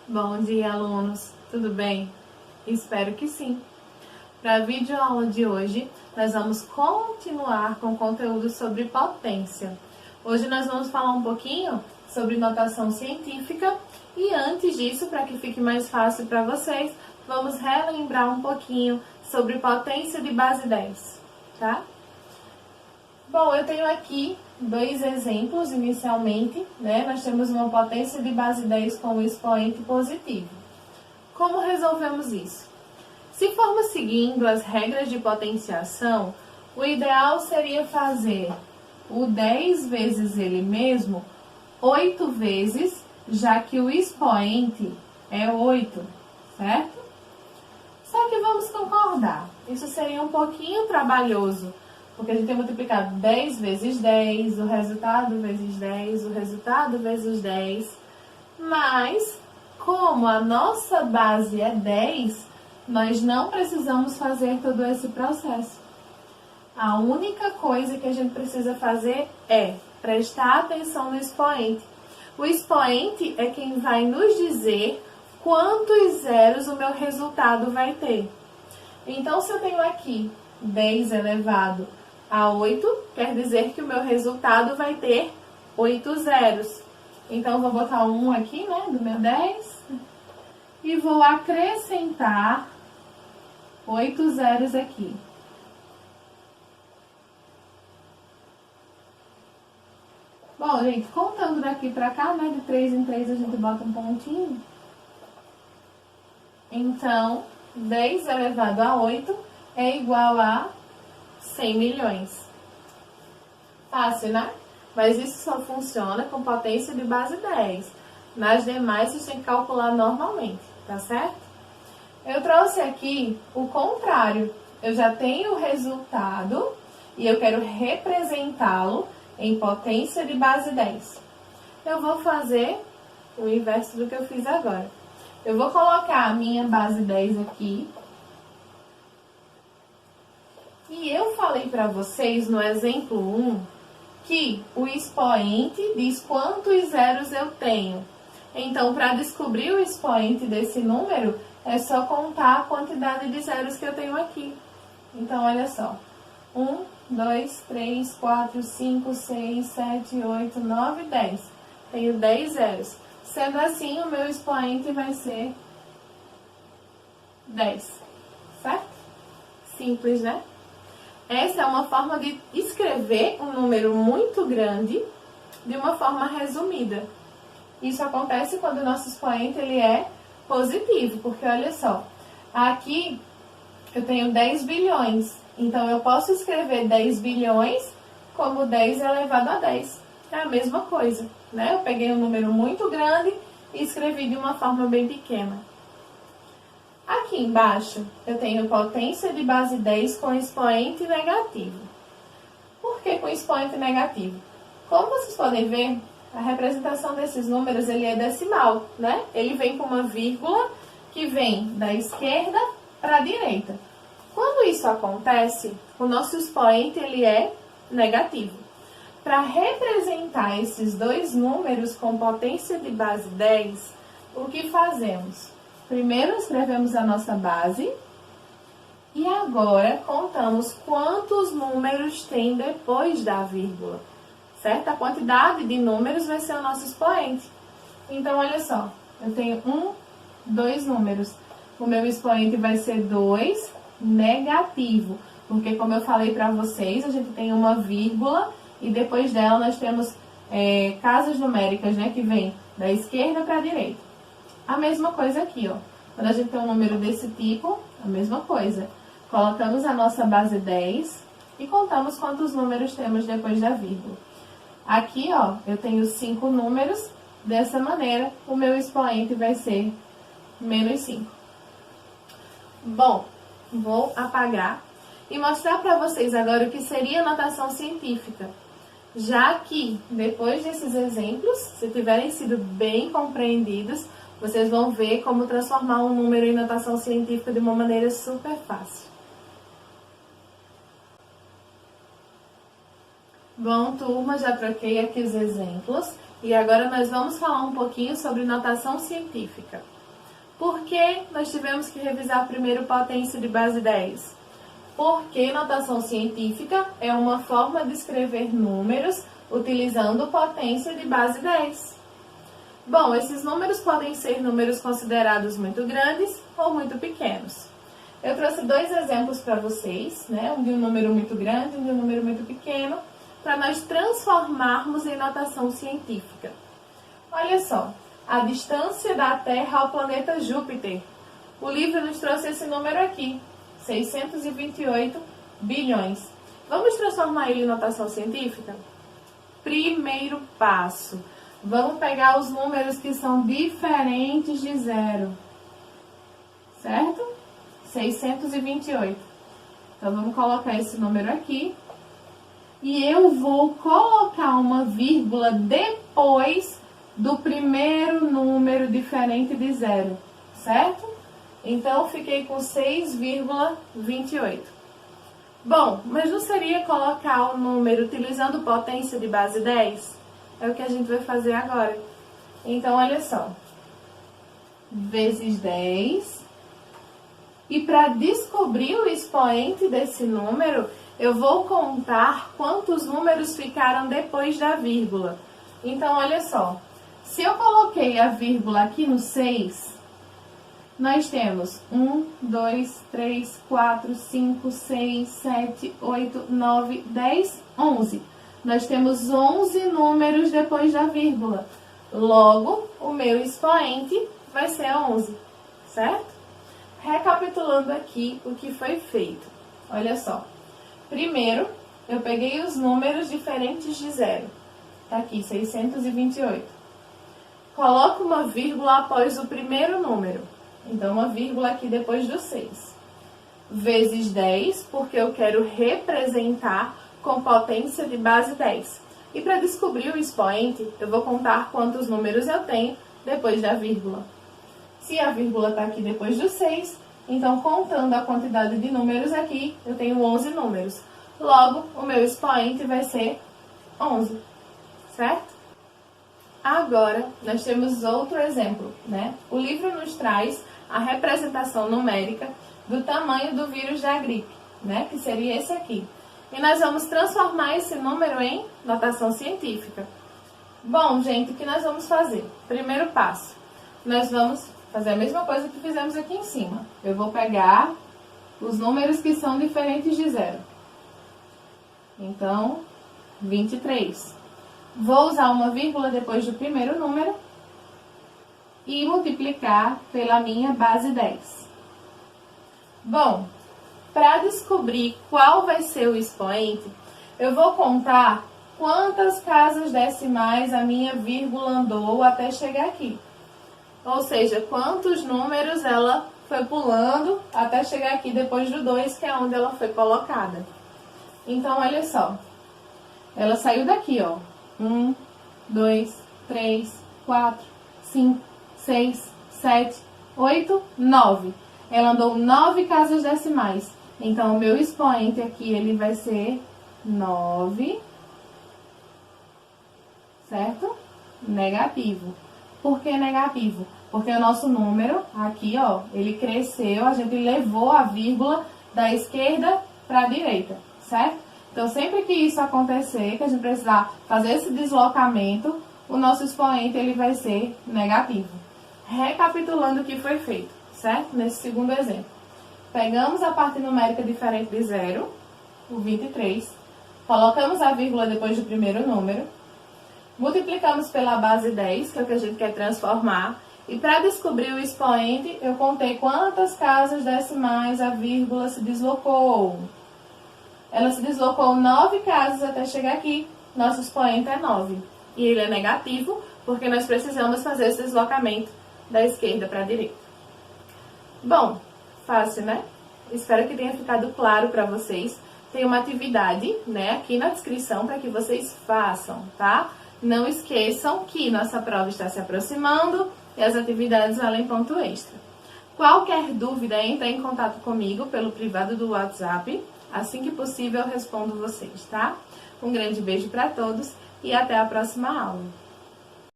Bom dia, alunos! Tudo bem? Espero que sim! Para a videoaula de hoje, nós vamos continuar com conteúdo sobre potência. Hoje nós vamos falar um pouquinho sobre notação científica e antes disso, para que fique mais fácil para vocês, vamos relembrar um pouquinho sobre potência de base 10, tá? Bom, eu tenho aqui dois exemplos inicialmente, né? Nós temos uma potência de base 10 com o expoente positivo. Como resolvemos isso? Se formos seguindo as regras de potenciação, o ideal seria fazer o 10 vezes ele mesmo 8 vezes, já que o expoente é 8, certo? Só que vamos concordar, isso seria um pouquinho trabalhoso, porque a gente tem multiplicado 10 vezes 10, o resultado vezes 10, o resultado vezes 10. Mas, como a nossa base é 10, nós não precisamos fazer todo esse processo. A única coisa que a gente precisa fazer é prestar atenção no expoente. O expoente é quem vai nos dizer quantos zeros o meu resultado vai ter. Então, se eu tenho aqui 10 elevado a 8, quer dizer que o meu resultado vai ter 8 zeros. Então, eu vou botar um 1 aqui, né, do meu 10, e vou acrescentar 8 zeros aqui. Bom, gente, contando daqui pra cá, né, de 3 em 3 a gente bota um pontinho. Então, 10 elevado a 8 é igual a 100 milhões. Fácil, né? Mas isso só funciona com potência de base 10. Nas demais, você tem que calcular normalmente, tá certo? Eu trouxe aqui o contrário. Eu já tenho o resultado e eu quero representá-lo em potência de base 10. Eu vou fazer o inverso do que eu fiz agora. Eu vou colocar a minha base 10 aqui. E eu falei para vocês no exemplo 1 que o expoente diz quantos zeros eu tenho. Então, para descobrir o expoente desse número, é só contar a quantidade de zeros que eu tenho aqui. Então, olha só. 1, 2, 3, 4, 5, 6, 7, 8, 9, 10. Tenho 10 zeros. Sendo assim, o meu expoente vai ser 10. Certo? Simples, né? Essa é uma forma de escrever um número muito grande de uma forma resumida. Isso acontece quando o nosso expoente ele é positivo, porque olha só, aqui eu tenho 10 bilhões, então eu posso escrever 10 bilhões como 10 elevado a 10. É a mesma coisa, né? Eu peguei um número muito grande e escrevi de uma forma bem pequena. Aqui embaixo, eu tenho potência de base 10 com expoente negativo. Por que com expoente negativo? Como vocês podem ver, a representação desses números ele é decimal, né? Ele vem com uma vírgula que vem da esquerda para a direita. Quando isso acontece, o nosso expoente ele é negativo. Para representar esses dois números com potência de base 10, o que fazemos? Primeiro escrevemos a nossa base e agora contamos quantos números tem depois da vírgula, certo? A quantidade de números vai ser o nosso expoente. Então, olha só, eu tenho 2 números. O meu expoente vai ser 2 negativo, porque como eu falei para vocês, a gente tem uma vírgula e depois dela nós temos casas numéricas, né, que vem da esquerda para a direita. A mesma coisa aqui, ó. Quando a gente tem um número desse tipo, a mesma coisa. Colocamos a nossa base 10 e contamos quantos números temos depois da vírgula. Aqui, ó, eu tenho 5 números. Dessa maneira, o meu expoente vai ser menos 5. Bom, vou apagar e mostrar para vocês agora o que seria notação científica. Já que, depois desses exemplos, se tiverem sido bem compreendidos, vocês vão ver como transformar um número em notação científica de uma maneira super fácil. Bom, turma, já troquei aqui os exemplos e agora nós vamos falar um pouquinho sobre notação científica. Por que nós tivemos que revisar primeiro potência de base 10? Porque notação científica é uma forma de escrever números utilizando potência de base 10. Bom, esses números podem ser números considerados muito grandes ou muito pequenos. Eu trouxe dois exemplos para vocês, né? Um de um número muito grande e um de um número muito pequeno, para nós transformarmos em notação científica. Olha só, a distância da Terra ao planeta Júpiter. O livro nos trouxe esse número aqui, 628 bilhões. Vamos transformar ele em notação científica? Primeiro passo, vamos pegar os números que são diferentes de zero, certo? 628. Então, vamos colocar esse número aqui. E eu vou colocar uma vírgula depois do primeiro número diferente de zero, certo? Então, fiquei com 6,28. Bom, mas não seria colocar o número utilizando potência de base 10? É o que a gente vai fazer agora. Então, olha só. Vezes 10. E para descobrir o expoente desse número, eu vou contar quantos números ficaram depois da vírgula. Então, olha só. Se eu coloquei a vírgula aqui no 6, nós temos 1, 2, 3, 4, 5, 6, 7, 8, 9, 10, 11. Nós temos 11 números depois da vírgula. Logo, o meu expoente vai ser 11, certo? Recapitulando aqui o que foi feito. Olha só. Primeiro, eu peguei os números diferentes de zero. Tá aqui, 628. Coloco uma vírgula após o primeiro número. Então, uma vírgula aqui depois do 6. Vezes 10, porque eu quero representar com potência de base 10. E para descobrir o expoente, eu vou contar quantos números eu tenho depois da vírgula. Se a vírgula está aqui depois do 6, então, contando a quantidade de números aqui, eu tenho 11 números. Logo, o meu expoente vai ser 11, certo? Agora, nós temos outro exemplo, né? O livro nos traz a representação numérica do tamanho do vírus da gripe, né? Que seria esse aqui. E nós vamos transformar esse número em notação científica. Bom, gente, o que nós vamos fazer? Primeiro passo, nós vamos fazer a mesma coisa que fizemos aqui em cima. Eu vou pegar os números que são diferentes de zero. Então, 23. Vou usar uma vírgula depois do primeiro número e multiplicar pela minha base 10. Bom, para descobrir qual vai ser o expoente, eu vou contar quantas casas decimais a minha vírgula andou até chegar aqui. Ou seja, quantos números ela foi pulando até chegar aqui depois do 2, que é onde ela foi colocada. Então, olha só. Ela saiu daqui, ó. 1, 2, 3, 4, 5, 6, 7, 8, 9. Ela andou 9 casas decimais. Então, o meu expoente aqui, ele vai ser 9, certo? Negativo. Por que negativo? Porque o nosso número, aqui, ó, ele cresceu, a gente levou a vírgula da esquerda para a direita, certo? Então, sempre que isso acontecer, que a gente precisar fazer esse deslocamento, o nosso expoente, ele vai ser negativo. Recapitulando o que foi feito, certo? Nesse segundo exemplo. Pegamos a parte numérica diferente de zero, o 23, colocamos a vírgula depois do primeiro número, multiplicamos pela base 10, que é o que a gente quer transformar, e para descobrir o expoente, eu contei quantas casas decimais a vírgula se deslocou. Ela se deslocou 9 casas até chegar aqui. Nosso expoente é 9. E ele é negativo, porque nós precisamos fazer esse deslocamento da esquerda para a direita. Bom, fácil, né? Espero que tenha ficado claro para vocês. Tem uma atividade, né, aqui na descrição para que vocês façam, tá? Não esqueçam que nossa prova está se aproximando e as atividades valem ponto extra. Qualquer dúvida, entre em contato comigo pelo privado do WhatsApp. Assim que possível, eu respondo vocês, tá? Um grande beijo para todos e até a próxima aula.